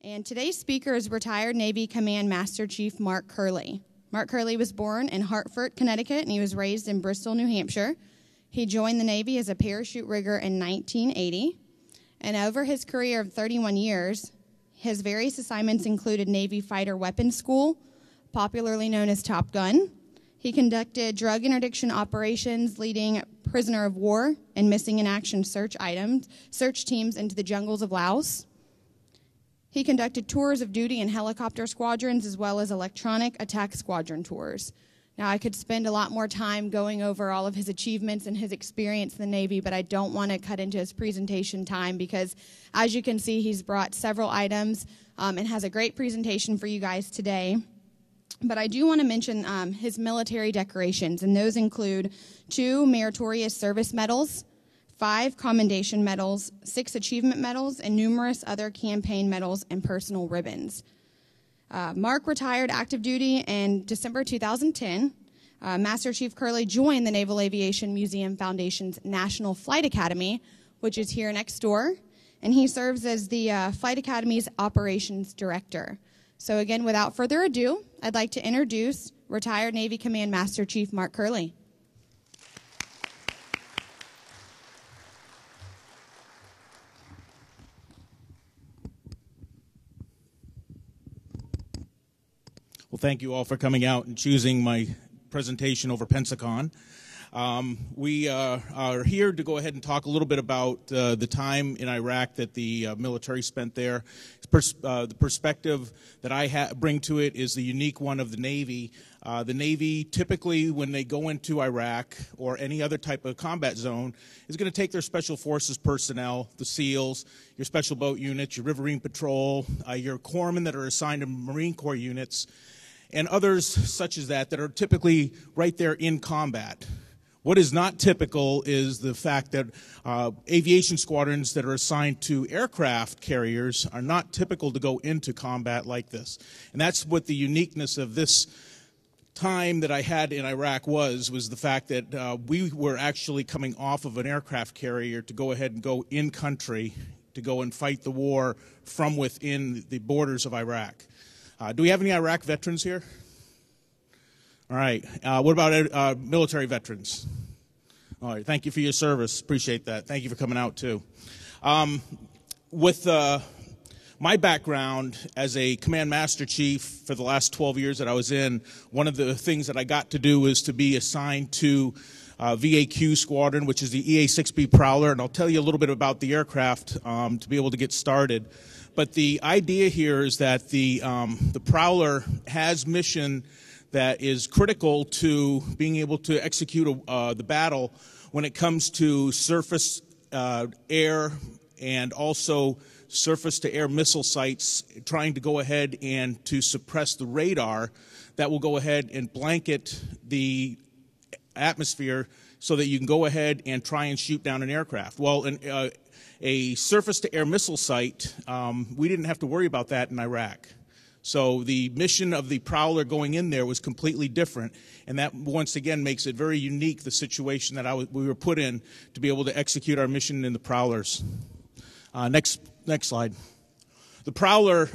And today's speaker is retired Navy Command Master Chief Mark Curley. Mark Curley was born in Hartford, Connecticut, and he was raised in Bristol, New Hampshire. He joined the Navy as a parachute rigger in 1980. And over his career of 31 years, his various assignments included Navy Fighter Weapons School, popularly known as Top Gun. He conducted drug interdiction operations, leading prisoner of war and missing in action search teams into the jungles of Laos. He conducted tours of duty in helicopter squadrons as well as electronic attack squadron tours. Now, I could spend a lot more time going over all of his achievements and his experience in the Navy, but I don't want to cut into his presentation time because, as you can see, he's brought several items and has a great presentation for you guys today. But I do want to mention his military decorations, and those include 2 Meritorious Service Medals, 5 Commendation Medals, 6 Achievement Medals, and numerous other campaign medals and personal ribbons. Mark retired active duty in December 2010. Master Chief Curley joined the Naval Aviation Museum Foundation's National Flight Academy, which is here next door, and he serves as the Flight Academy's Operations Director. So again, without further ado, I'd like to introduce retired Navy Command Master Chief Mark Curley. Well, thank you all for coming out and choosing my presentation over Pensacon. We are here to go ahead and talk a little bit about the time in Iraq that the military spent there. The perspective that I bring to it is the unique one of the Navy. The Navy, typically when they go into Iraq or any other type of combat zone, is going to take their special forces personnel, the SEALs, your special boat units, your riverine patrol, your corpsmen that are assigned to Marine Corps units, and others such as that are typically right there in combat. What is not typical is the fact that aviation squadrons that are assigned to aircraft carriers are not typical to go into combat like this. And that's what the uniqueness of this time that I had in Iraq was the fact that we were actually coming off of an aircraft carrier to go ahead and go in country to go and fight the war from within the borders of Iraq. Do we have any Iraq veterans here? All right. What about military veterans? All right. Thank you for your service. Appreciate that. Thank you for coming out, too. With my background as a Command Master Chief for the last 12 years that I was in, one of the things that I got to do was to be assigned to VAQ Squadron, which is the EA-6B Prowler, and I'll tell you a little bit about the aircraft to be able to get started. But the idea here is that the Prowler has mission that is critical to being able to execute the battle when it comes to surface, air, and also surface-to-air missile sites, trying to go ahead and to suppress the radar that will go ahead and blanket the atmosphere so that you can go ahead and try and shoot down an aircraft. Well, a surface-to-air missile site, we didn't have to worry about that in Iraq. So the mission of the Prowler going in there was completely different, and that once again makes it very unique, the situation that we were put in to be able to execute our mission in the Prowlers. Next slide. The Prowler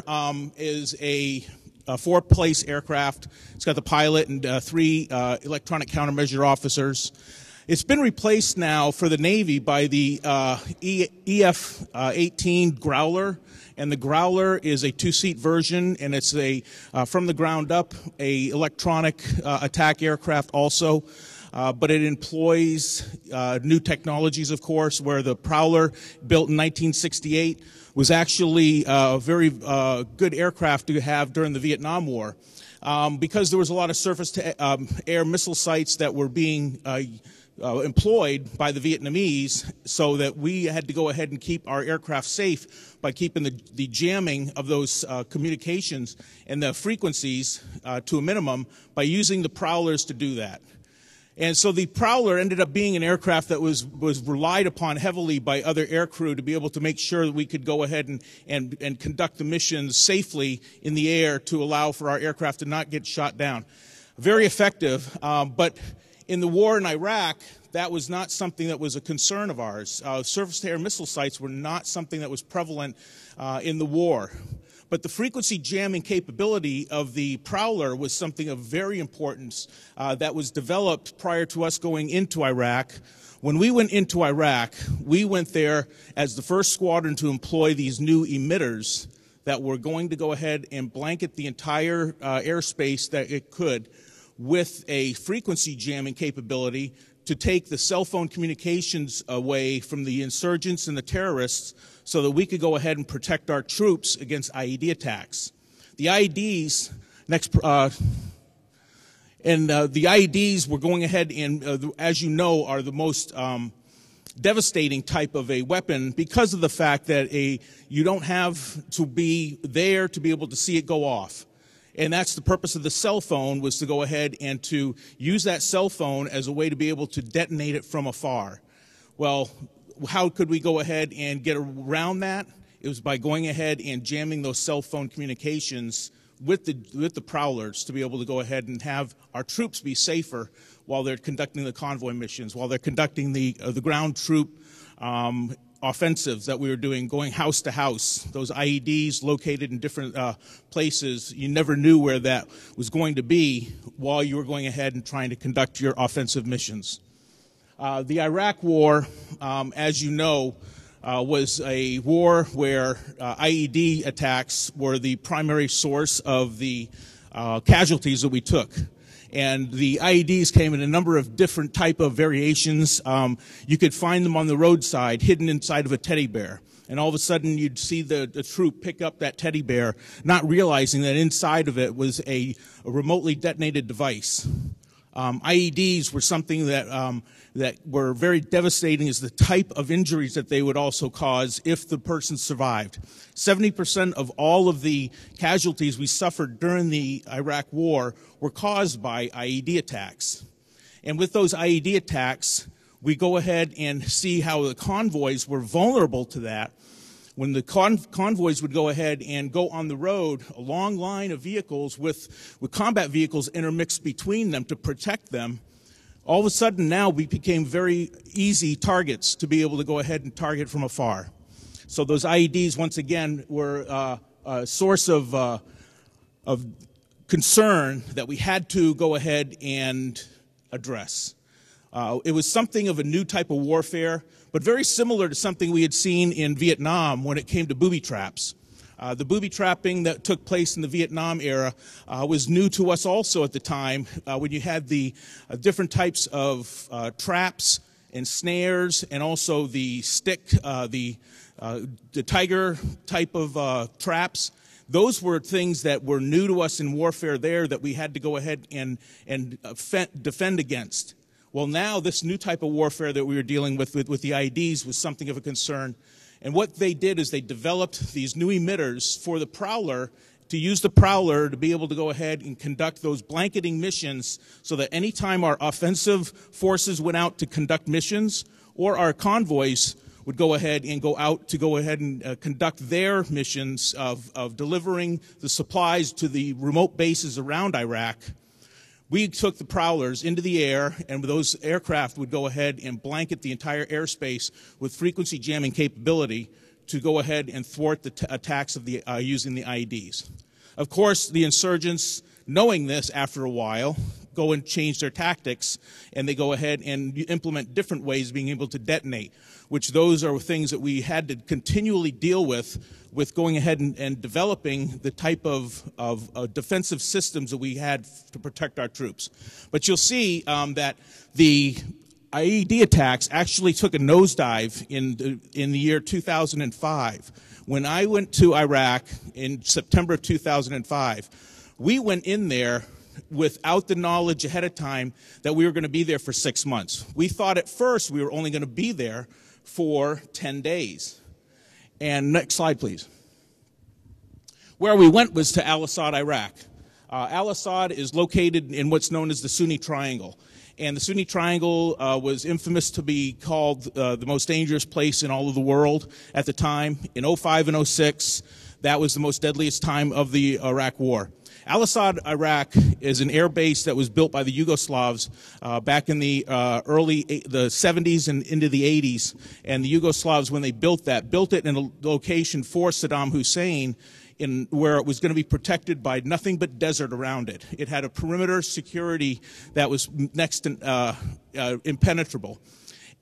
is a 4-place aircraft. It's got the pilot and 3 electronic countermeasure officers. It's been replaced now for the Navy by the EF-18 Growler, and the Growler is a 2-seat version, and it's a from the ground up a electronic attack aircraft also, but it employs new technologies, of course, where the Prowler, built in 1968, was actually a very good aircraft to have during the Vietnam War, because there was a lot of surface-to-air missile sites that were being employed by the Vietnamese, so that we had to go ahead and keep our aircraft safe by keeping the jamming of those communications and the frequencies to a minimum by using the Prowlers to do that. And so the Prowler ended up being an aircraft that was relied upon heavily by other aircrew to be able to make sure that we could go ahead and conduct the missions safely in the air to allow for our aircraft to not get shot down. Very effective, but in the war in Iraq, that was not something that was a concern of ours. Surface-to-air missile sites were not something that was prevalent in the war. But the frequency jamming capability of the Prowler was something of very importance that was developed prior to us going into Iraq. When we went into Iraq, we went there as the first squadron to employ these new emitters that were going to go ahead and blanket the entire airspace that it could with a frequency jamming capability to take the cell phone communications away from the insurgents and the terrorists so that we could go ahead and protect our troops against IED attacks. The IEDs, the IEDs were going ahead and, as you know, are the most devastating type of a weapon because of the fact that you don't have to be there to be able to see it go off. And that's the purpose of the cell phone, was to go ahead and to use that cell phone as a way to be able to detonate it from afar. Well, how could we go ahead and get around that? It was by going ahead and jamming those cell phone communications with the Prowlers to be able to go ahead and have our troops be safer while they're conducting the convoy missions, while they're conducting the ground troop offensives that we were doing, going house to house. Those IEDs located in different places, you never knew where that was going to be while you were going ahead and trying to conduct your offensive missions. The Iraq War, as you know, was a war where IED attacks were the primary source of the casualties that we took. And the IEDs came in a number of different type of variations. You could find them on the roadside, hidden inside of a teddy bear. And all of a sudden, you'd see the troop pick up that teddy bear, not realizing that inside of it was a remotely detonated device. IEDs were something that were very devastating as the type of injuries that they would also cause if the person survived. 70% of all of the casualties we suffered during the Iraq War were caused by IED attacks. And with those IED attacks, we go ahead and see how the convoys were vulnerable to that. When the convoys would go ahead and go on the road, a long line of vehicles with combat vehicles intermixed between them to protect them, all of a sudden now we became very easy targets to be able to go ahead and target from afar. So those IEDs, once again, were a source of concern that we had to go ahead and address. It was something of a new type of warfare, but very similar to something we had seen in Vietnam when it came to booby traps. The booby trapping that took place in the Vietnam era was new to us also at the time, when you had the different types of traps and snares, and also the stick, the tiger type of traps. Those were things that were new to us in warfare there that we had to go ahead and defend against. Well, now this new type of warfare that we were dealing with the IEDs was something of a concern. And what they did is they developed these new emitters for the Prowler, to use the Prowler to be able to go ahead and conduct those blanketing missions, so that any time our offensive forces went out to conduct missions, or our convoys would go ahead and conduct their missions of delivering the supplies to the remote bases around Iraq, we took the Prowlers into the air, and those aircraft would go ahead and blanket the entire airspace with frequency jamming capability to go ahead and thwart the attacks of using the IEDs. Of course, the insurgents, knowing this after a while, go and change their tactics, and they go ahead and implement different ways of being able to detonate, which those are things that we had to continually deal with going ahead and developing the type of defensive systems that we had to protect our troops. But you'll see that the IED attacks actually took a nosedive in the year 2005. When I went to Iraq in September of 2005, we went in there without the knowledge ahead of time that we were going to be there for 6 months. We thought at first we were only going to be there for 10 days. And next slide, please. Where we went was to Al-Asad, Iraq. Al-Asad is located in what's known as the Sunni Triangle. And the Sunni Triangle was infamous to be called the most dangerous place in all of the world at the time. In 05 and 06, that was the most deadliest time of the Iraq War. Al-Asad, Iraq is an air base that was built by the Yugoslavs back in the the 70s and into the 80s. And the Yugoslavs, when they built it in a location for Saddam Hussein in where it was going to be protected by nothing but desert around it. It had a perimeter security that was next to impenetrable.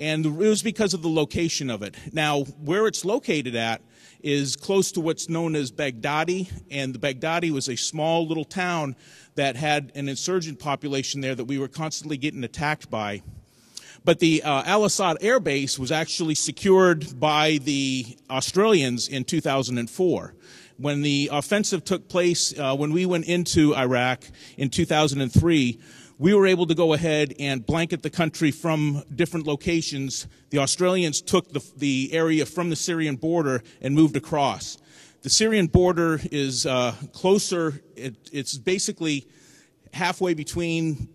And it was because of the location of it. Now, where it's located at is close to what's known as Baghdadi, and the Baghdadi was a small little town that had an insurgent population there that we were constantly getting attacked by. But the Al-Asad Air Base was actually secured by the Australians in 2004. When the offensive took place, when we went into Iraq in 2003, we were able to go ahead and blanket the country from different locations. The Australians took the area from the Syrian border and moved across. The Syrian border is closer. It's basically halfway between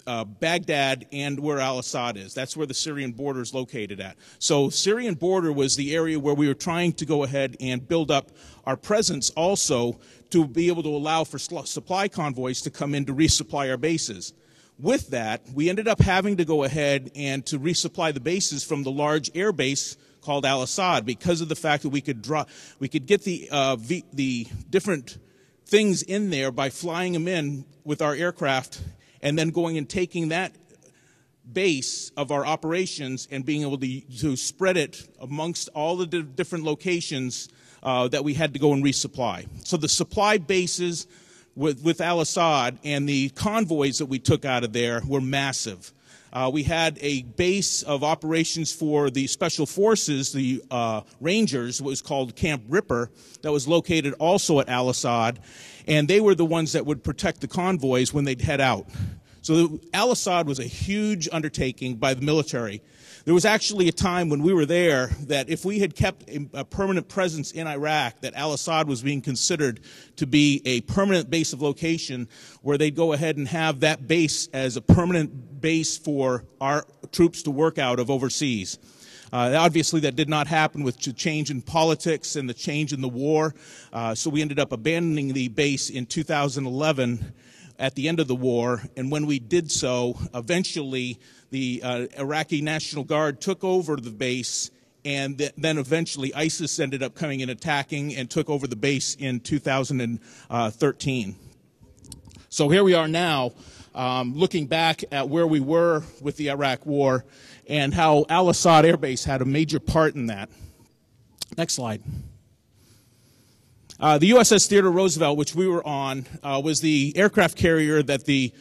Baghdad and where Al-Assad is. That's where the Syrian border is located at. So Syrian border was the area where we were trying to go ahead and build up our presence also to be able to allow for supply convoys to come in to resupply our bases. With that, we ended up having to go ahead and to resupply the bases from the large air base called Al-Assad because of the fact that we could get the different things in there by flying them in with our aircraft and then going and taking that base of our operations and being able to spread it amongst all the different locations that we had to go and resupply. So the supply bases with Al-Assad and the convoys that we took out of there were massive. We had a base of operations for the Special Forces, the Rangers, what was called Camp Ripper, that was located also at Al-Assad, and they were the ones that would protect the convoys when they'd head out. So Al-Assad was a huge undertaking by the military. There was actually a time when we were there that if we had kept a permanent presence in Iraq, that Al-Assad was being considered to be a permanent base of location where they'd go ahead and have that base as a permanent base for our troops to work out of overseas. Obviously, that did not happen with the change in politics and the change in the war, so we ended up abandoning the base in 2011 at the end of the war, and when we did so, eventually the Iraqi National Guard took over the base, and then eventually ISIS ended up coming and attacking and took over the base in 2013. So here we are now, looking back at where we were with the Iraq War and how Al-Assad Air Base had a major part in that. Next slide. The USS Theodore Roosevelt, which we were on, was the aircraft carrier that the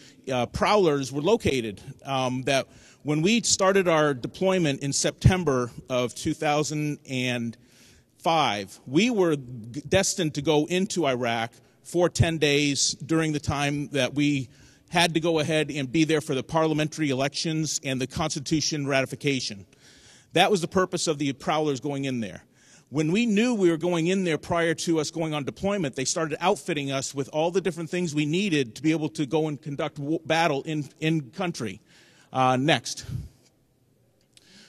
Prowlers were located. That when we started our deployment in September of 2005, we were destined to go into Iraq for 10 days during the time that we had to go ahead and be there for the parliamentary elections and the Constitution ratification. That was the purpose of the Prowlers going in there. When we knew we were going in there prior to us going on deployment, they started outfitting us with all the different things we needed to be able to go and conduct battle in country. Next.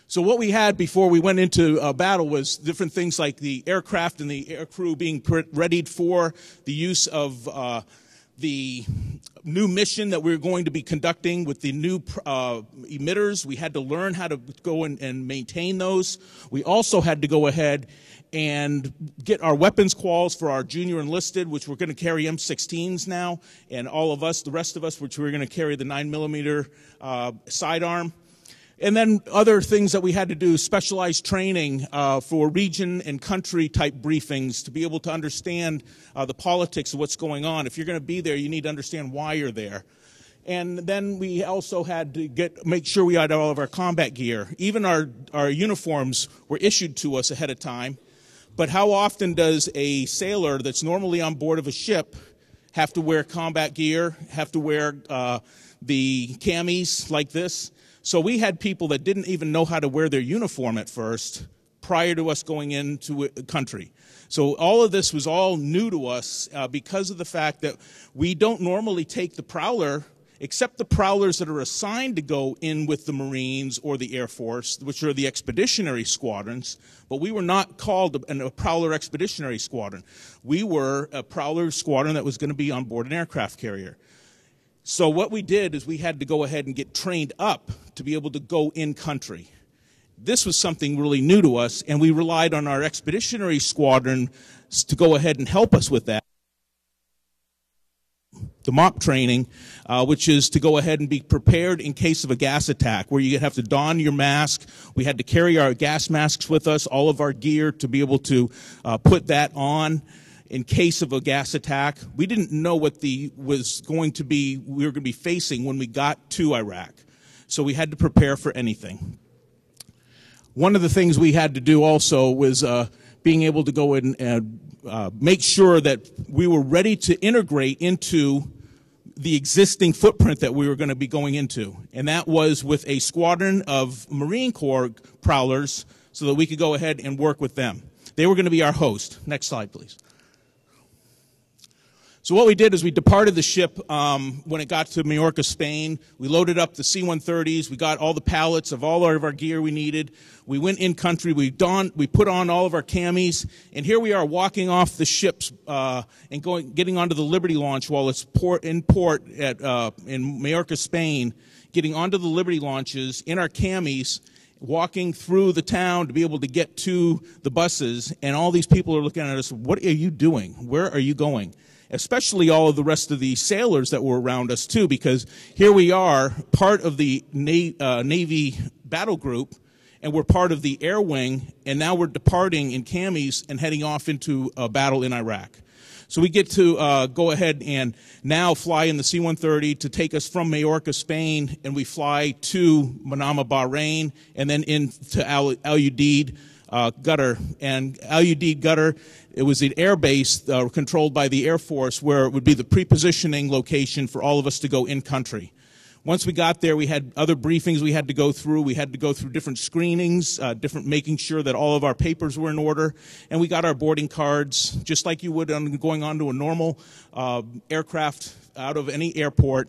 So what we had before we went into battle was different things like the aircraft and the aircrew being readied for the use of the new mission that we were going to be conducting with the new emitters. We had to learn how to go and maintain those. We also had to go ahead and get our weapons quals for our junior enlisted, which we're going to carry M16s now, and all of us, the rest of us, which we're going to carry the 9mm sidearm. And then other things that we had to do, specialized training for region and country type briefings to be able to understand the politics of what's going on. If you're going to be there, you need to understand why you're there. And then we also had to make sure we had all of our combat gear. Even our uniforms were issued to us ahead of time. But how often does a sailor that's normally on board of a ship have to wear combat gear, have to wear the camis like this? So we had people that didn't even know how to wear their uniform at first prior to us going into a country. So all of this was all new to us because of the fact that we don't normally take the Prowler, except the Prowlers that are assigned to go in with the Marines or the Air Force, which are the expeditionary squadrons, but we were not called a Prowler expeditionary squadron. We were a Prowler squadron that was going to be on board an aircraft carrier. So what we did is we had to go ahead and get trained up to be able to go in country. This was something really new to us, and we relied on our expeditionary squadron to go ahead and help us with that. The MOP training, which is to go ahead and be prepared in case of a gas attack, where you have to don your mask. We had to carry our gas masks with us, all of our gear, to be able to put that on in case of a gas attack. We didn't know what we were going to be facing when we got to Iraq, so we had to prepare for anything. One of the things we had to do also was being able to go in and make sure that we were ready to integrate into the existing footprint that we were going to be going into. And that was with a squadron of Marine Corps Prowlers so that we could go ahead and work with them. They were going to be our host. Next slide, please. So what we did is we departed the ship when it got to Majorca, Spain. We loaded up the C-130s. We got all the pallets of all of our gear we needed. We went in country. We put on all of our camis, and here we are walking off the ships and getting onto the Liberty launch while it's in port in Majorca, Spain. Getting onto the Liberty launches in our camis, walking through the town to be able to get to the buses, and all these people are looking at us. What are you doing? Where are you going? Especially all of the rest of the sailors that were around us too, because here we are, part of the Navy battle group, and we're part of the air wing, and now we're departing in camis and heading off into a battle in Iraq. So we get to go ahead and now fly in the C-130 to take us from Majorca, Spain, and we fly to Manama, Bahrain, and then into Al Udeid, Qatar. And Al Udeid, Qatar, it was an air base controlled by the Air Force, where it would be the pre-positioning location for all of us to go in country. Once we got there, we had other briefings we had to go through. We had to go through different screenings, making sure that all of our papers were in order, and we got our boarding cards, just like you would going onto a normal aircraft out of any airport.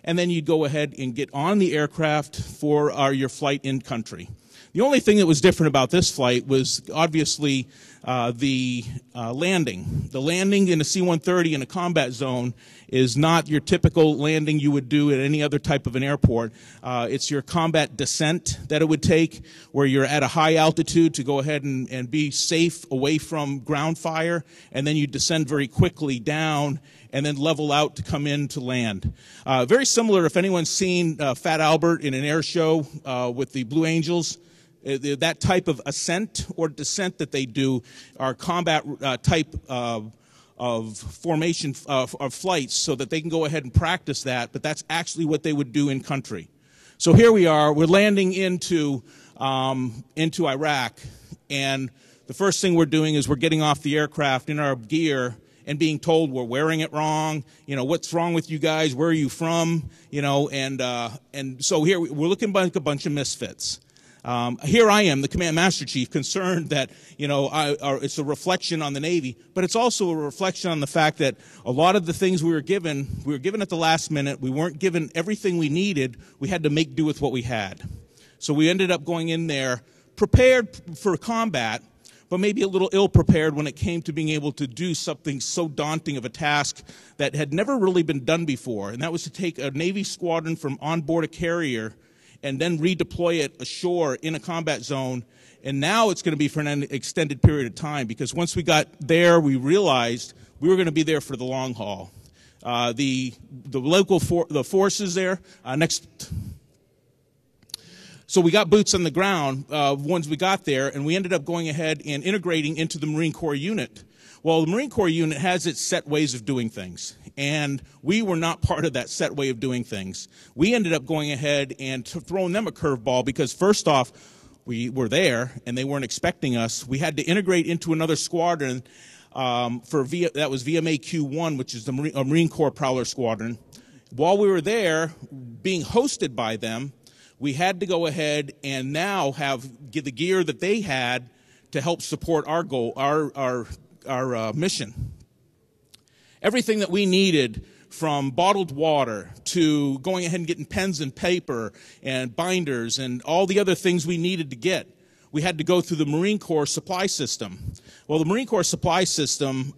And then you'd go ahead and get on the aircraft for your flight in country. The only thing that was different about this flight was obviously the landing. The landing in a C-130 in a combat zone is not your typical landing you would do at any other type of an airport. It's your combat descent that it would take, where you're at a high altitude to go ahead and be safe away from ground fire, and then you descend very quickly down and then level out to come in to land. Very similar, if anyone's seen Fat Albert in an air show with the Blue Angels. That type of ascent or descent that they do are combat type of formation of flights, so that they can go ahead and practice that, but that's actually what they would do in country. So here we are, we're landing into Iraq, and the first thing we're doing is we're getting off the aircraft in our gear and being told we're wearing it wrong. You know, what's wrong with you guys? Where are you from? You know, and so here we're looking like a bunch of misfits. Here I am, the Command Master Chief, concerned that, you know, it's a reflection on the Navy, but it's also a reflection on the fact that a lot of the things we were given at the last minute. We weren't given everything we needed. We had to make do with what we had. So we ended up going in there prepared for combat, but maybe a little ill-prepared when it came to being able to do something so daunting of a task that had never really been done before, and that was to take a Navy squadron from on board a carrier and then redeploy it ashore in a combat zone. And now it's going to be for an extended period of time, because once we got there, we realized we were going to be there for the long haul. The forces there, next. So we got boots on the ground once we got there, and we ended up going ahead and integrating into the Marine Corps unit. Well, the Marine Corps unit has its set ways of doing things, and we were not part of that set way of doing things. We ended up going ahead and throwing them a curveball, because first off, we were there and they weren't expecting us. We had to integrate into another squadron that was VMA Q1, which is the Marine Corps Prowler Squadron. While we were there, being hosted by them, we had to go ahead and now get the gear that they had to help support our goal, our mission. Everything that we needed, from bottled water to going ahead and getting pens and paper and binders and all the other things we needed to get, we had to go through the Marine Corps supply system. Well, the Marine Corps supply system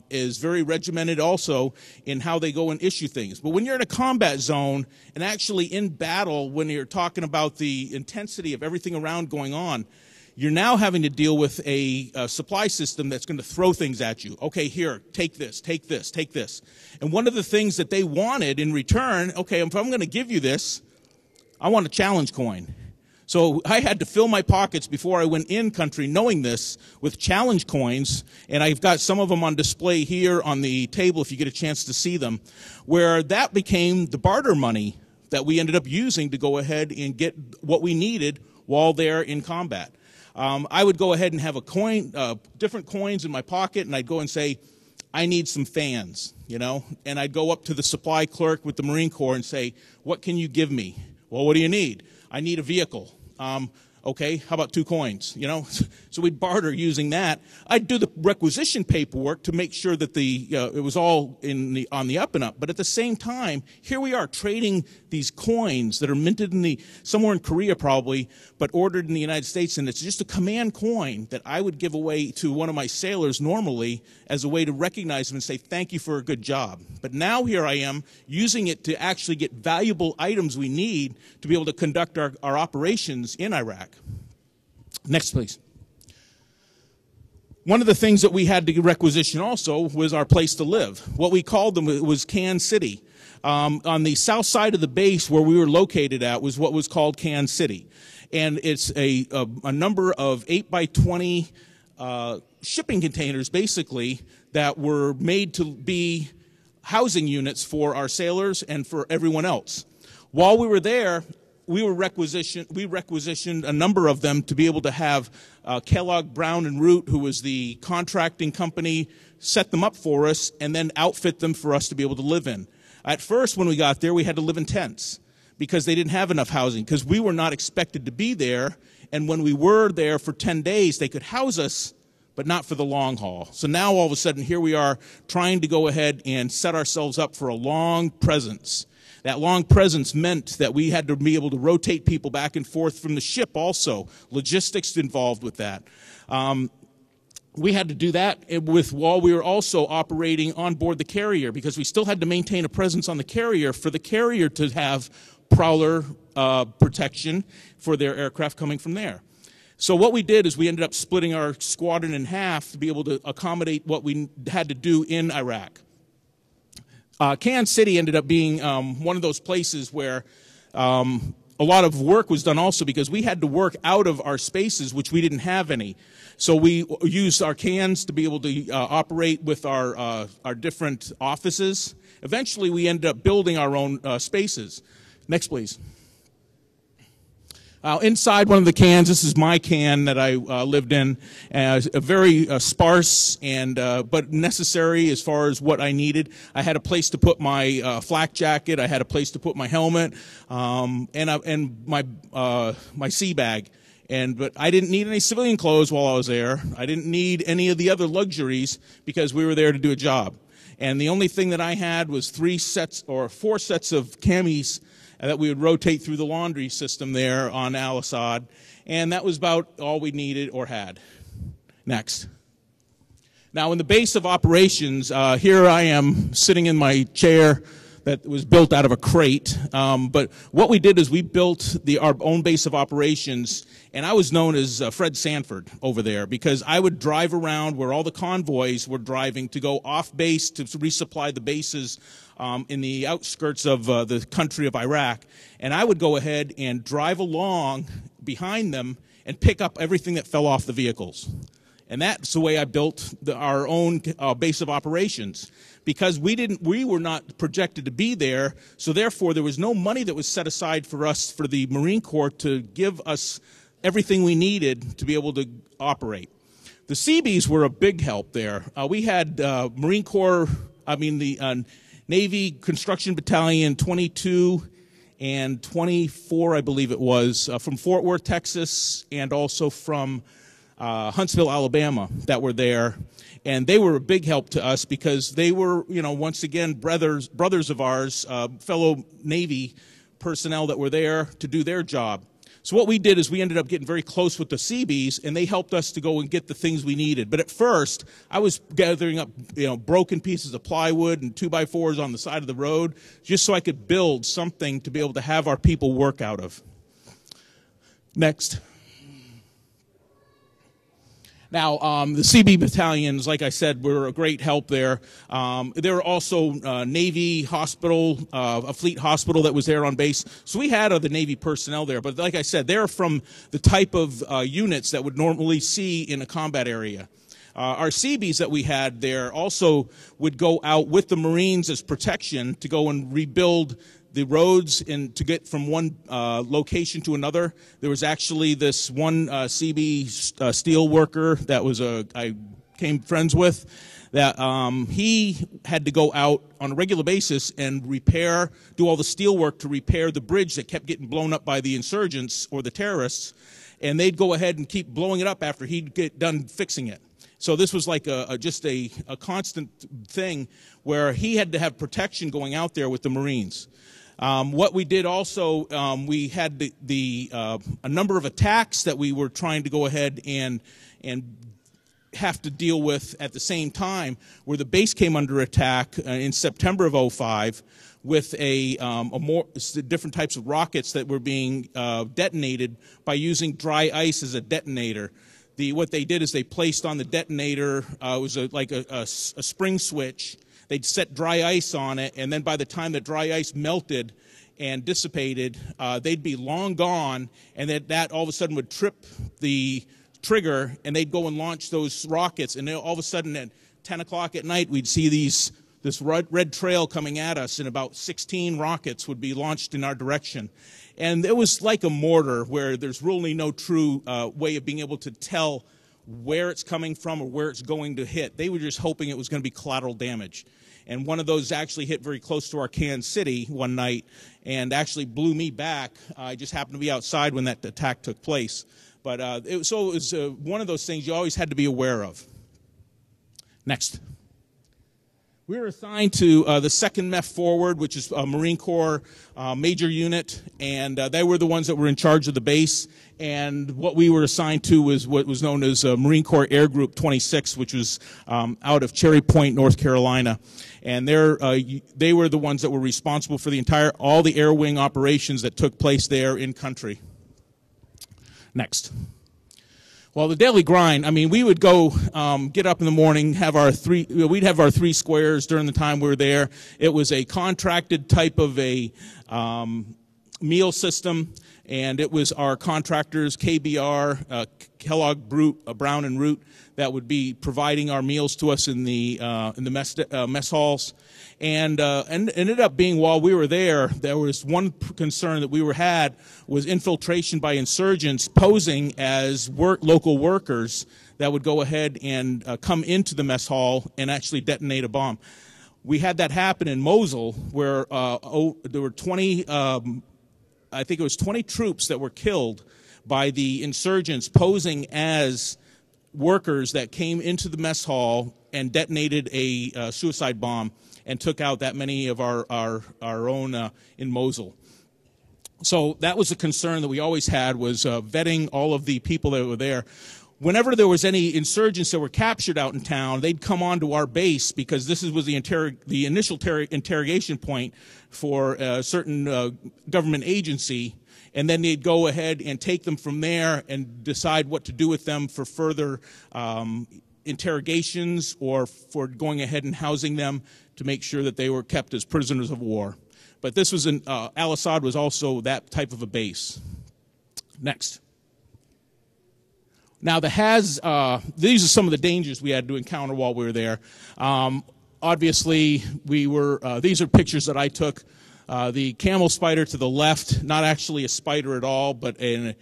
is very regimented also in how they go and issue things. But when you're in a combat zone and actually in battle, when you're talking about the intensity of everything around going on, You're now having to deal with a supply system that's going to throw things at you. Okay, here, take this, take this, take this. And one of the things that they wanted in return, okay, if I'm going to give you this, I want a challenge coin. So I had to fill my pockets before I went in country knowing this with challenge coins, and I've got some of them on display here on the table if you get a chance to see them, where that became the barter money that we ended up using to go ahead and get what we needed while there in combat. I would go ahead and have a coin, different coins in my pocket, and I'd go and say, I need some fans, you know, and I'd go up to the supply clerk with the Marine Corps and say, what can you give me? Well, what do you need? I need a vehicle. Okay, how about 2 coins, you know? So we'd barter using that. I'd do the requisition paperwork to make sure that it was all on the up and up. But at the same time, here we are trading these coins that are minted somewhere in Korea probably, but ordered in the United States, and it's just a command coin that I would give away to one of my sailors normally as a way to recognize them and say thank you for a good job. But now here I am using it to actually get valuable items we need to be able to conduct our operations in Iraq. Next, please. One of the things that we had to requisition also was our place to live. What we called them was Kansas City. On the south side of the base where we were located at was what was called Kansas City. And it's a number of 8x20 shipping containers, basically, that were made to be housing units for our sailors and for everyone else. While we were there, we requisitioned a number of them to be able to have Kellogg, Brown & Root, who was the contracting company, set them up for us and then outfit them for us to be able to live in. At first, when we got there, we had to live in tents because they didn't have enough housing, because we were not expected to be there. And when we were there for 10 days, they could house us, but not for the long haul. So now all of a sudden, here we are trying to go ahead and set ourselves up for a long presence. That long presence meant that we had to be able to rotate people back and forth from the ship also. Logistics involved with that. We had to do that while we were also operating on board the carrier, because we still had to maintain a presence on the carrier for the carrier to have Prowler protection for their aircraft coming from there. So what we did is we ended up splitting our squadron in half to be able to accommodate what we had to do in Iraq. Kansas City ended up being one of those places where a lot of work was done also, because we had to work out of our spaces, which we didn't have any. So we used our cans to be able to operate with our different offices. Eventually, we ended up building our own spaces. Next, please. Inside one of the cans, this is my can that I lived in, a very sparse and but necessary as far as what I needed. I had a place to put my flak jacket. I had a place to put my helmet and my sea bag. But I didn't need any civilian clothes while I was there. I didn't need any of the other luxuries because we were there to do a job. And the only thing that I had was 4 sets of camis that we would rotate through the laundry system there on Asad, and that was about all we needed or had. Next. Now, in the base of operations, here I am sitting in my chair that was built out of a crate, but what we did is we built our own base of operations, and I was known as Fred Sanford over there, because I would drive around where all the convoys were driving to go off base to resupply the bases in the outskirts of the country of Iraq, and I would go ahead and drive along behind them and pick up everything that fell off the vehicles. And that's the way I built our own base of operations, because we were not projected to be there, so therefore there was no money that was set aside for us, for the Marine Corps, to give us everything we needed to be able to operate. The Seabees were a big help there. We had the Navy Construction Battalion 22 and 24, I believe it was, from Fort Worth, Texas, and also from Huntsville, Alabama, that were there. And they were a big help to us because they were, once again, brothers of ours, fellow Navy personnel that were there to do their job. So what we did is we ended up getting very close with the Seabees, and they helped us to go and get the things we needed. But at first, I was gathering up, broken pieces of plywood and 2x4s on the side of the road, just so I could build something to be able to have our people work out of. Next. Now, the CB battalions, like I said, were a great help there. There were also Navy hospital, a fleet hospital that was there on base. So we had other Navy personnel there. But like I said, they're from the type of units that would normally see in a combat area. Our CBs that we had there also would go out with the Marines as protection to go and rebuild the roads and to get from one location to another. There was actually this one CB steel worker that was I became friends with, that he had to go out on a regular basis and do all the steel work to repair the bridge that kept getting blown up by the insurgents or the terrorists, and they'd go ahead and keep blowing it up after he'd get done fixing it. So this was like just a constant thing where he had to have protection going out there with the Marines. What we did also, we had a number of attacks that we were trying to go ahead and have to deal with at the same time, where the base came under attack in September of '05 with different types of rockets that were being detonated by using dry ice as a detonator. What they did is they placed on the detonator, it was like a spring switch. They'd set dry ice on it, and then by the time the dry ice melted and dissipated, they'd be long gone, and that all of a sudden would trip the trigger, and they'd go and launch those rockets, and all of a sudden at 10 o'clock at night, we'd see this red trail coming at us, and about 16 rockets would be launched in our direction. And it was like a mortar where there's really no true way of being able to tell where it's coming from or where it's going to hit. They were just hoping it was going to be collateral damage. And one of those actually hit very close to our Kansas City one night and actually blew me back. I just happened to be outside when that attack took place. But it was one of those things you always had to be aware of. Next. We were assigned to the 2nd MEF Forward, which is a Marine Corps major unit, and they were the ones that were in charge of the base. And what we were assigned to was what was known as Marine Corps Air Group 26, which was out of Cherry Point, North Carolina. And they were the ones that were responsible for all the air wing operations that took place there in country. Next. Well, the daily grind, I mean, we would go get up in the morning, we'd have our 3 squares during the time we were there. It was a contracted type of a meal system, and it was our contractors, KBR, Kellogg, Brown and Root, that would be providing our meals to us in the mess halls. And ended up being, while we were there was one concern that we had was infiltration by insurgents posing as local workers that would go ahead and come into the mess hall and actually detonate a bomb. We had that happen in Mosul, where there were 20, I think it was 20 troops that were killed by the insurgents posing as workers that came into the mess hall and detonated a suicide bomb and took out that many of our own in Mosul. So that was a concern that we always had, was vetting all of the people that were there. Whenever there was any insurgents that were captured out in town, they'd come onto our base, because this was the initial interrogation point for a certain government agency, and then they'd go ahead and take them from there and decide what to do with them for further interrogations or for going ahead and housing them to make sure that they were kept as prisoners of war. But this was Al-Asad was also that type of a base. Next. Now, these are some of the dangers we had to encounter while we were there. Obviously, these are pictures that I took. The camel spider to the left, not actually a spider at all, but a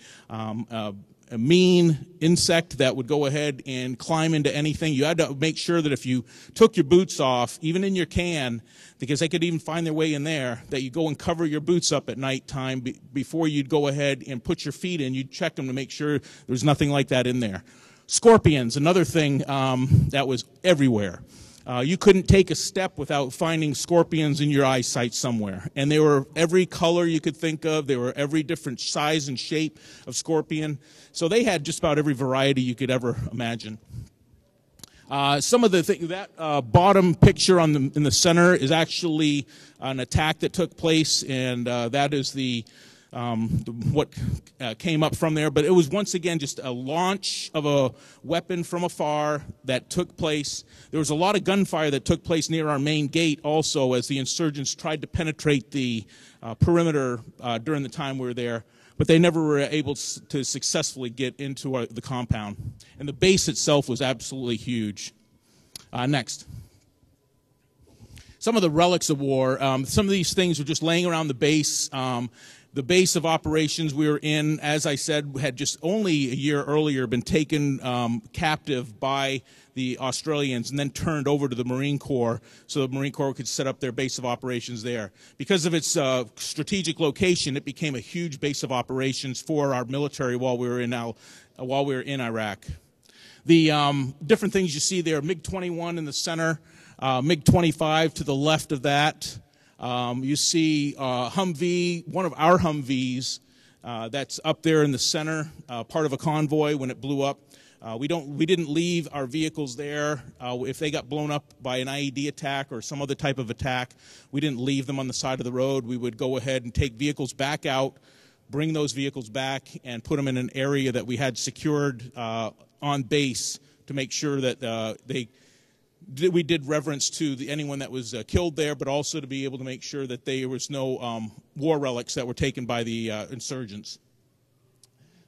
mean insect that would go ahead and climb into anything. You had to make sure that if you took your boots off, even in your can, because they could even find their way in there, that you go and cover your boots up at nighttime before you'd go ahead and put your feet in. You'd check them to make sure there's nothing like that in there. Scorpions, another thing that was everywhere. You couldn't take a step without finding scorpions in your eyesight somewhere. And they were every color you could think of. They were every different size and shape of scorpion. So they had just about every variety you could ever imagine. Some of the things, that bottom picture in the center is actually an attack that took place, and that is the what came up from there. But it was once again just a launch of a weapon from afar that took place. There was a lot of gunfire that took place near our main gate also as the insurgents tried to penetrate the perimeter during the time we were there. But they never were able to successfully get into the compound. And the base itself was absolutely huge. Next. Some of the relics of war. Some of these things were just laying around the base. The base of operations we were in, as I said, had just only a year earlier been taken captive by the Australians and then turned over to the Marine Corps so the Marine Corps could set up their base of operations there. Because of its strategic location, it became a huge base of operations for our military while we were in Iraq. The different things you see there, MiG-21 in the center, MiG-25 to the left of that. You see Humvee, one of our Humvees, that's up there in the center, part of a convoy when it blew up. We didn't leave our vehicles there. If they got blown up by an IED attack or some other type of attack, we didn't leave them on the side of the road. We would go ahead and take vehicles back out, bring those vehicles back, and put them in an area that we had secured on base to make sure that we did reverence to anyone that was killed there, but also to be able to make sure that there was no war relics that were taken by the insurgents.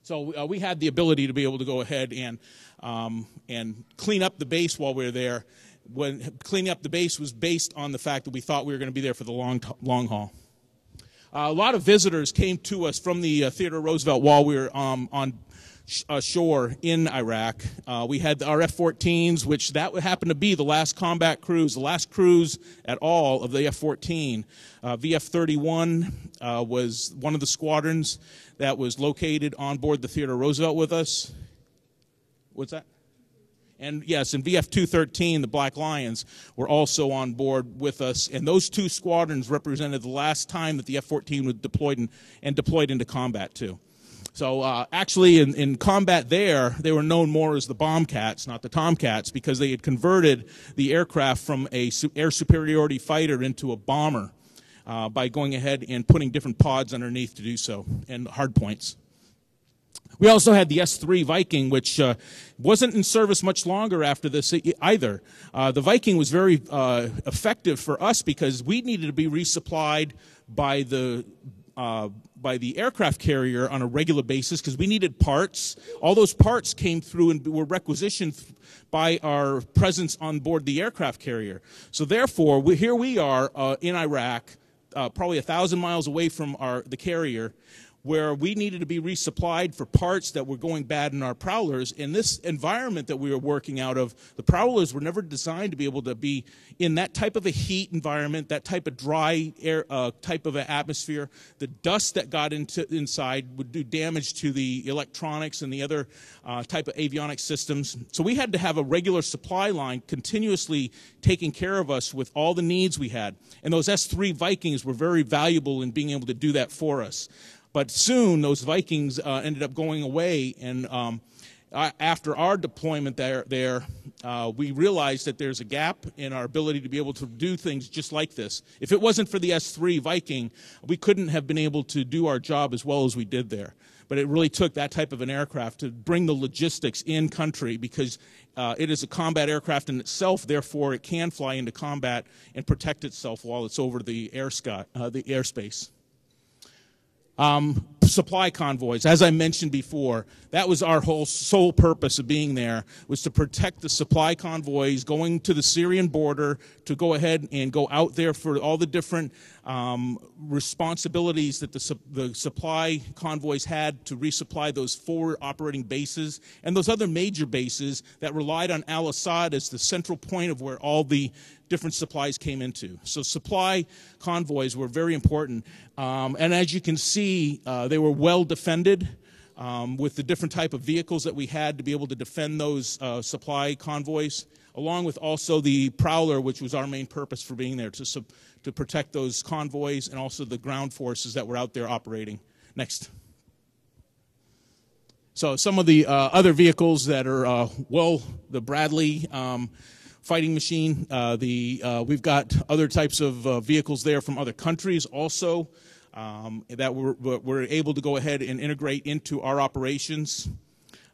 So we had the ability to be able to go ahead and clean up the base while we were there. When cleaning up the base was based on the fact that we thought we were going to be there for the long haul. A lot of visitors came to us from the Theodore Roosevelt while we were on shore in Iraq. We had our F-14s, which that happened to be the last combat cruise, the last cruise at all of the F-14. VF-31 was one of the squadrons that was located on board the Theodore Roosevelt with us. What's that? And yes, and VF-213, the Black Lions, were also on board with us. And those two squadrons represented the last time that the F-14 was deployed and deployed into combat too. So actually in combat there, they were known more as the Bombcats, not the Tomcats, because they had converted the aircraft from a air superiority fighter into a bomber by going ahead and putting different pods underneath to do so, and hard points. We also had the S-3 Viking, which wasn't in service much longer after this either. The Viking was very effective for us because we needed to be resupplied by the aircraft carrier on a regular basis because we needed parts. All those parts came through and were requisitioned by our presence on board the aircraft carrier. So therefore, here we are in Iraq, probably 1,000 miles away from the carrier, where we needed to be resupplied for parts that were going bad in our Prowlers. In this environment that we were working out of, the Prowlers were never designed to be able to be in that type of a heat environment, that type of dry air, type of an atmosphere. The dust that got inside would do damage to the electronics and the other type of avionics systems. So we had to have a regular supply line continuously taking care of us with all the needs we had. And those S-3 Vikings were very valuable in being able to do that for us. But soon, those Vikings ended up going away, and after our deployment there, we realized that there's a gap in our ability to be able to do things just like this. If it wasn't for the S-3 Viking, we couldn't have been able to do our job as well as we did there. But it really took that type of an aircraft to bring the logistics in country because it is a combat aircraft in itself, therefore it can fly into combat and protect itself while it's over the airspace. Supply convoys, as I mentioned before, that was our whole sole purpose of being there, was to protect the supply convoys going to the Syrian border, to go ahead and go out there for all the different responsibilities that the supply convoys had to resupply those forward operating bases and those other major bases that relied on Al-Asad as the central point of where all the different supplies came into. So supply convoys were very important. And as you can see, they were well defended with the different type of vehicles that we had to be able to defend those supply convoys, along with also the Prowler, which was our main purpose for being there, to protect those convoys and also the ground forces that were out there operating. Next. So some of the other vehicles that are, the Bradley fighting machine. We've got other types of vehicles there from other countries also. that we're able to go ahead and integrate into our operations.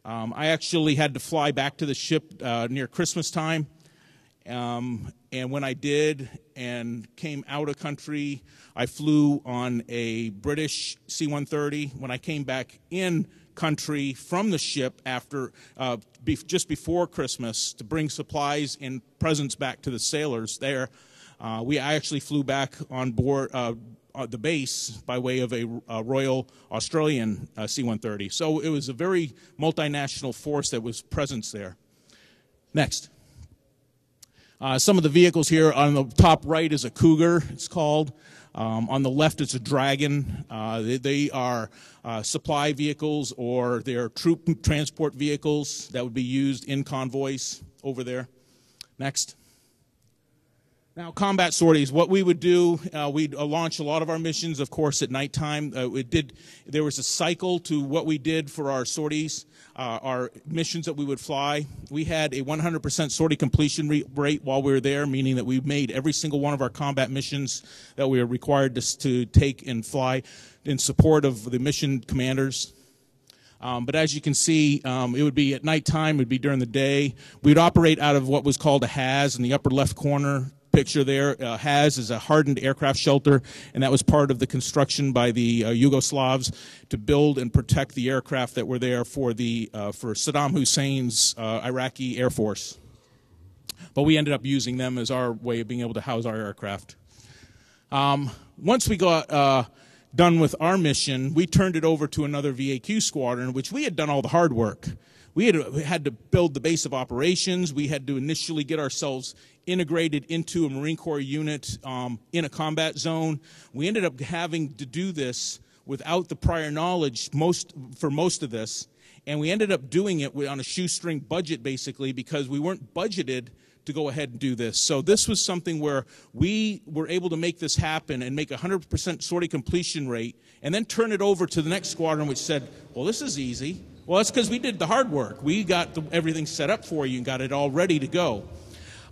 I actually had to fly back to the ship near Christmas time, and when I did and came out of country, I flew on a British C-130. When I came back in country from the ship after just before Christmas to bring supplies and presents back to the sailors there, I actually flew back on board the base by way of a Royal Australian C-130. So it was a very multinational force that was present there. Next. Some of the vehicles here on the top right is a Cougar, it's called. On the left it's a Dragon. They are supply vehicles, or they're troop transport vehicles that would be used in convoys over there. Next. Now, combat sorties. What we would do, we'd launch a lot of our missions, of course, at nighttime. There was a cycle to what we did for our sorties, our missions that we would fly. We had a 100% sortie completion rate while we were there, meaning that we made every single one of our combat missions that we were required to take and fly in support of the mission commanders. But as you can see, it would be at nighttime, it would be during the day. We'd operate out of what was called a HAZ in the upper left corner. Picture there, HAZ is a hardened aircraft shelter, and that was part of the construction by the Yugoslavs to build and protect the aircraft that were there for Saddam Hussein's Iraqi Air Force. But we ended up using them as our way of being able to house our aircraft. Once we got done with our mission, we turned it over to another VAQ squadron, which we had done all the hard work. We had to build the base of operations. We had to initially get ourselves integrated into a Marine Corps unit in a combat zone. We ended up having to do this without the prior knowledge for most of this, and we ended up doing it on a shoestring budget, basically, because we weren't budgeted to go ahead and do this. So this was something where we were able to make this happen and make a 100% sortie completion rate, and then turn it over to the next squadron, which said, well, this is easy. Well, that's because we did the hard work. We got everything set up for you and got it all ready to go.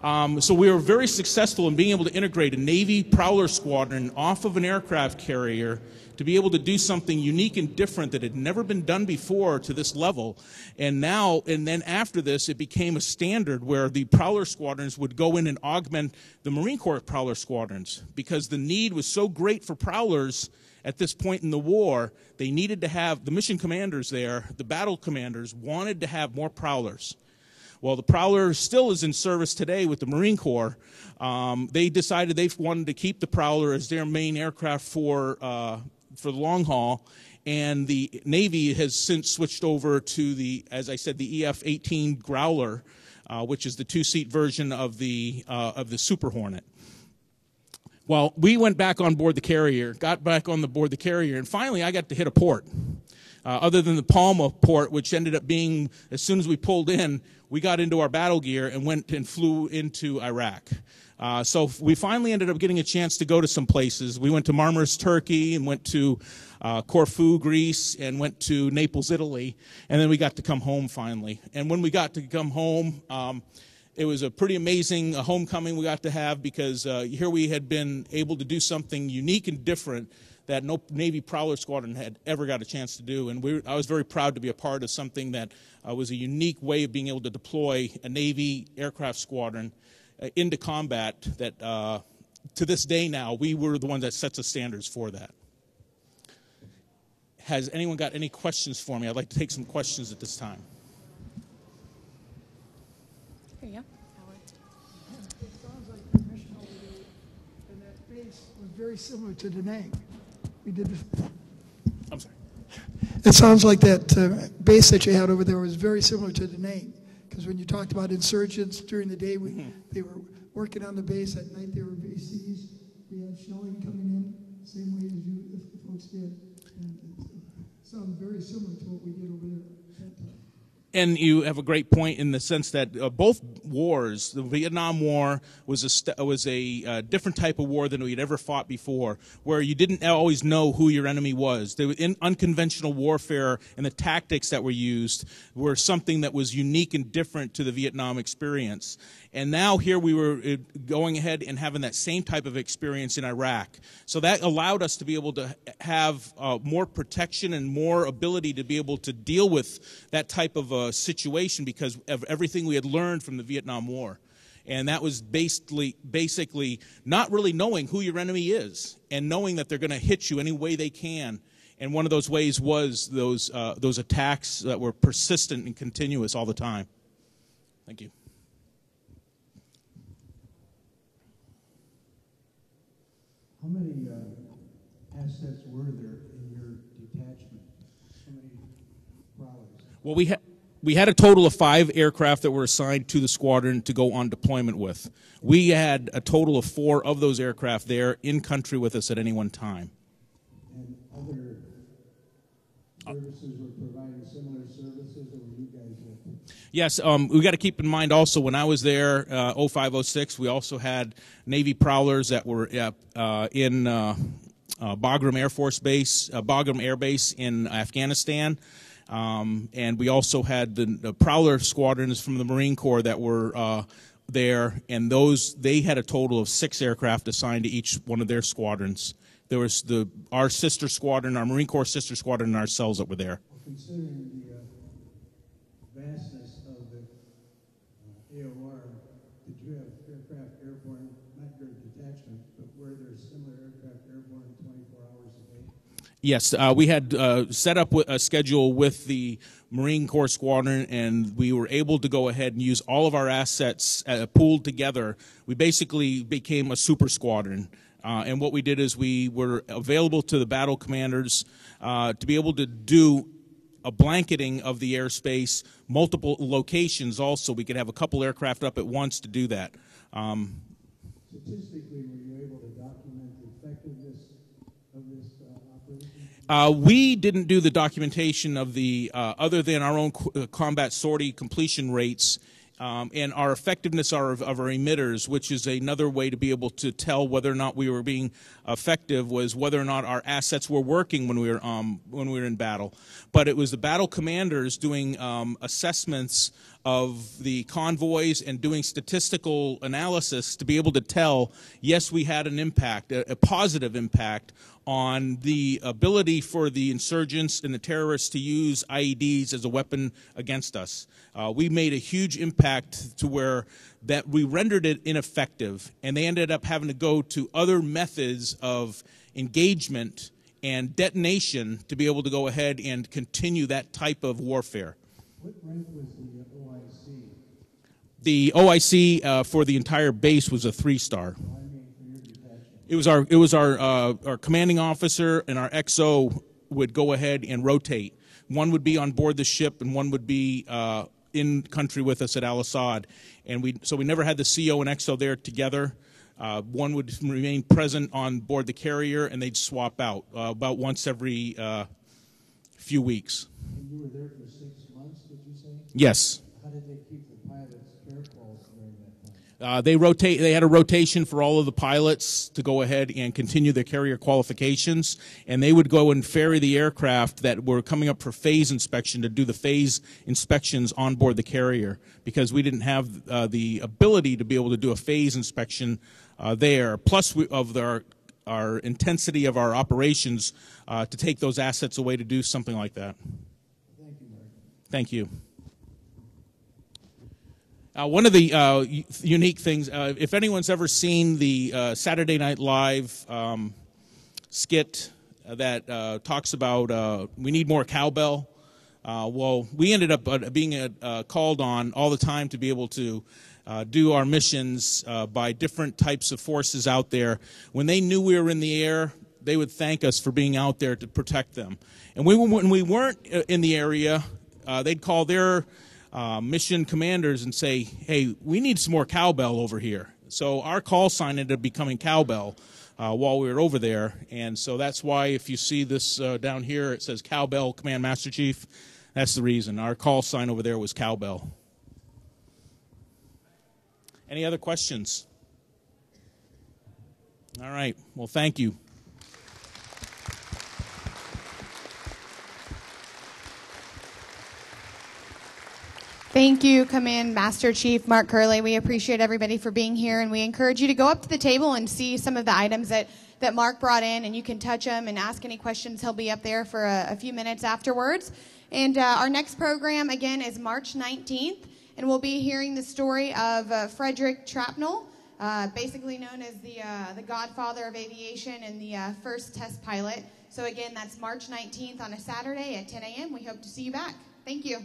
So we were very successful in being able to integrate a Navy Prowler squadron off of an aircraft carrier to be able to do something unique and different that had never been done before to this level. And then after this, it became a standard where the Prowler squadrons would go in and augment the Marine Corps Prowler squadrons, because the need was so great for Prowlers at this point in the war. They needed to have, the mission commanders there, the battle commanders, wanted to have more Prowlers. Well, the Prowler still is in service today with the Marine Corps. They decided they wanted to keep the Prowler as their main aircraft for the long haul, and the Navy has since switched over to the, as I said, the EF-18 Growler, which is the two-seat version of the Super Hornet. Well, we went back on board the carrier, got back on board the carrier, and finally I got to hit a port. Other than the Palma port, which ended up being, as soon as we pulled in, we got into our battle gear and went and flew into Iraq. So we finally ended up getting a chance to go to some places. We went to Marmaris, Turkey, and went to Corfu, Greece, and went to Naples, Italy, and then we got to come home finally. And when we got to come home, it was a pretty amazing homecoming we got to have, because here we had been able to do something unique and different that no Navy Prowler squadron had ever got a chance to do. And I was very proud to be a part of something that was a unique way of being able to deploy a Navy aircraft squadron into combat that, to this day now, we were the ones that sets the standards for that. Has anyone got any questions for me? I'd like to take some questions at this time. Here you go. It sounds like the mission over there, and that base was very similar to Da Nang. We did this. I'm sorry. It sounds like that base that you had over there was very similar to Da Nang, because when you talked about insurgents during the day, they were working on the base. At night, they were VCs. We had shelling coming in, same way as you folks did. And it sounds very similar to what we did over there at that time. And you have a great point in the sense that both wars, the Vietnam War was a different type of war than we had ever fought before, where you didn't always know who your enemy was. The unconventional warfare and the tactics that were used were something that was unique and different to the Vietnam experience. And now here we were going ahead and having that same type of experience in Iraq. So that allowed us to be able to have more protection and more ability to be able to deal with that type of situation because of everything we had learned from the Vietnam War. And that was basically not really knowing who your enemy is and knowing that they're going to hit you any way they can. And one of those ways was those attacks that were persistent and continuous all the time. Thank you. How many assets were there in your detachment? How many Prowlers? Well, we had a total of 5 aircraft that were assigned to the squadron to go on deployment with. We had a total of 4 of those aircraft there in country with us at any one time. And other services were providing similar services, or were you guys with? Yes, we got to keep in mind also when I was there, 05, 06, we also had Navy Prowlers that were in Bagram Air Force Base, Bagram Air Base in Afghanistan. And we also had the Prowler squadrons from the Marine Corps that were there, and they had a total of 6 aircraft assigned to each one of their squadrons. There was our sister squadron, our Marine Corps sister squadron, and ourselves that were there. Well, considering the vastness of the AOR, did you have aircraft airborne, not your detachment, but were there similar aircraft airborne 24 hours a day? Yes, we had set up a schedule with the Marine Corps squadron, and we were able to go ahead and use all of our assets pooled together. We basically became a super squadron. And what we did is we were available to the battle commanders to be able to do a blanketing of the airspace, multiple locations also. We could have a couple aircraft up at once to do that. Statistically, were you able to document the effectiveness of this operation? We didn't do the documentation of the, other than our own combat sortie completion rates, and our effectiveness of our emitters, which is another way to be able to tell whether or not we were being effective, was whether or not our assets were working when we were in battle. But it was the battle commanders doing assessments of the convoys and doing statistical analysis to be able to tell, yes, we had an impact, a positive impact on the ability for the insurgents and the terrorists to use IEDs as a weapon against us. We made a huge impact to where that we rendered it ineffective, and they ended up having to go to other methods of engagement and detonation to be able to go ahead and continue that type of warfare. What rank was the OIC? The OIC for the entire base was a 3-star. It was our commanding officer and our XO would go ahead and rotate. One would be on board the ship, and one would be in country with us at Asad. And so we never had the CO and XO there together. One would remain present on board the carrier, and they'd swap out about once every few weeks. And you were there for 6 months, did you say? Yes. How did they keep the pilots careful during that time? They had a rotation for all of the pilots to go ahead and continue their carrier qualifications, and they would go and ferry the aircraft that were coming up for phase inspection to do the phase inspections on board the carrier, because we didn't have the ability to be able to do a phase inspection there, plus our intensity of our operations to take those assets away to do something like that. Thank you, Mark. Thank you. One of the unique things, if anyone's ever seen the Saturday Night Live skit that talks about we need more cowbell, well, we ended up being called on all the time to be able to do our missions by different types of forces out there. When they knew we were in the air, they would thank us for being out there to protect them. And when we weren't in the area, they'd call their mission commanders and say, hey, we need some more cowbell over here. So our call sign ended up becoming cowbell while we were over there. And so that's why if you see this down here, it says cowbell, Command Master Chief. That's the reason. Our call sign over there was cowbell. Any other questions? All right. Well, thank you. Thank you, Command Master Chief Mark Curley. We appreciate everybody for being here, and we encourage you to go up to the table and see some of the items that Mark brought in, and you can touch them and ask any questions. He'll be up there for a few minutes afterwards. And our next program, again, is March 19th, and we'll be hearing the story of Frederick Trapnell, basically known as the godfather of aviation and the first test pilot. So, again, that's March 19th on a Saturday at 10 a.m. We hope to see you back. Thank you.